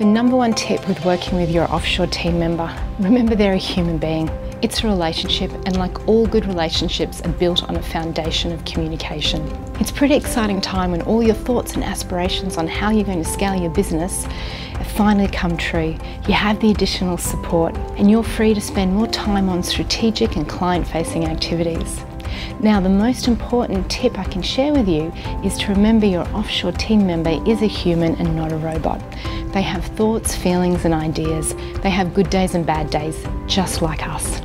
The #1 tip with working with your offshore team member, remember they're a human being. It's a relationship, and like all good relationships are built on a foundation of communication. It's a pretty exciting time when all your thoughts and aspirations on how you're going to scale your business have finally come true. You have the additional support and you're free to spend more time on strategic and client-facing activities. Now, the most important tip I can share with you is to remember your offshore team member is a human and not a robot. They have thoughts, feelings and ideas. They have good days and bad days, just like us.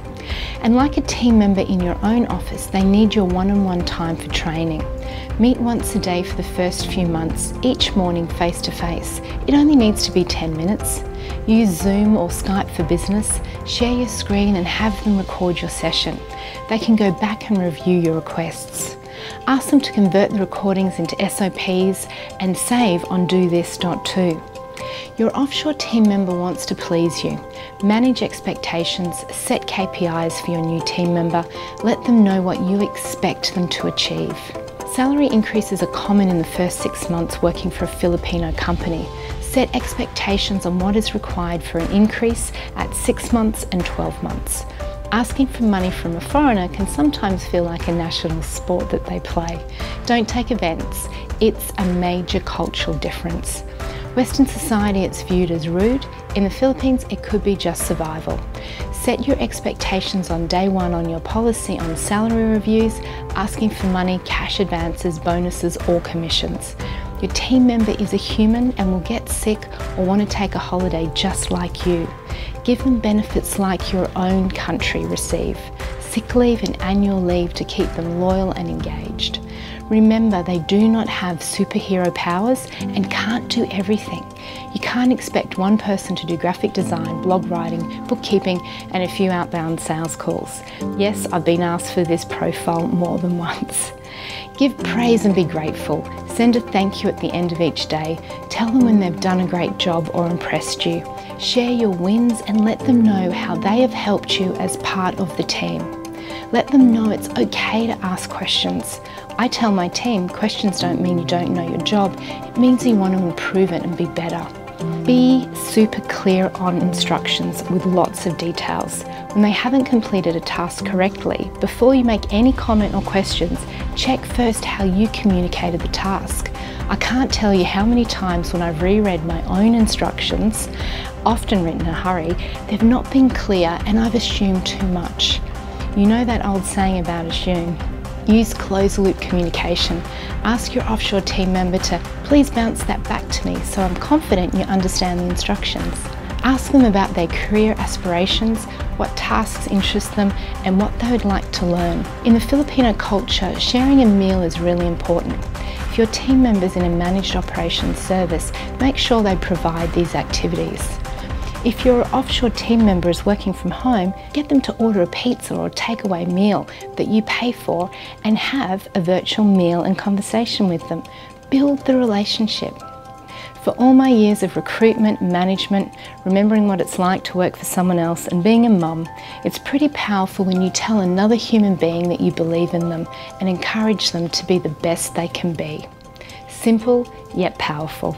And like a team member in your own office, they need your one-on-one time for training. Meet once a day for the first few months, each morning face to face. It only needs to be 10 minutes. Use Zoom or Skype for Business, share your screen and have them record your session. They can go back and review your requests. Ask them to convert the recordings into SOPs and save on do this, not to. Your offshore team member wants to please you. Manage expectations, set KPIs for your new team member, let them know what you expect them to achieve. Salary increases are common in the first 6 months working for a Filipino company. Set expectations on what is required for an increase at 6 months and 12 months. Asking for money from a foreigner can sometimes feel like a national sport that they play. Don't take offence, it's a major cultural difference. Western society, it's viewed as rude. In the Philippines, it could be just survival. Set your expectations on day one on your policy on salary reviews, asking for money, cash advances, bonuses or commissions. Your team member is a human and will get sick or want to take a holiday just like you. Give them benefits like your own country receive. Sick leave and annual leave to keep them loyal and engaged. Remember, they do not have superhero powers and can't do everything. You can't expect one person to do graphic design, blog writing, bookkeeping and a few outbound sales calls. Yes, I've been asked for this profile more than once. Give praise and be grateful. Send a thank you at the end of each day. Tell them when they've done a great job or impressed you. Share your wins and let them know how they have helped you as part of the team. Let them know it's okay to ask questions. I tell my team, questions don't mean you don't know your job, it means you want to improve it and be better. Be super clear on instructions with lots of details. When they haven't completed a task correctly, before you make any comment or questions, check first how you communicated the task. I can't tell you how many times when I've reread my own instructions, often written in a hurry, they've not been clear and I've assumed too much. You know that old saying about assume? Use closed-loop communication. Ask your offshore team member to please bounce that back to me so I'm confident you understand the instructions. Ask them about their career aspirations, what tasks interest them and what they would like to learn. In the Filipino culture, sharing a meal is really important. If your team member's in a managed operations service, make sure they provide these activities. If your offshore team member is working from home, get them to order a pizza or a takeaway meal that you pay for and have a virtual meal and conversation with them. Build the relationship. For all my years of recruitment, management, remembering what it's like to work for someone else and being a mum, it's pretty powerful when you tell another human being that you believe in them and encourage them to be the best they can be. Simple yet powerful.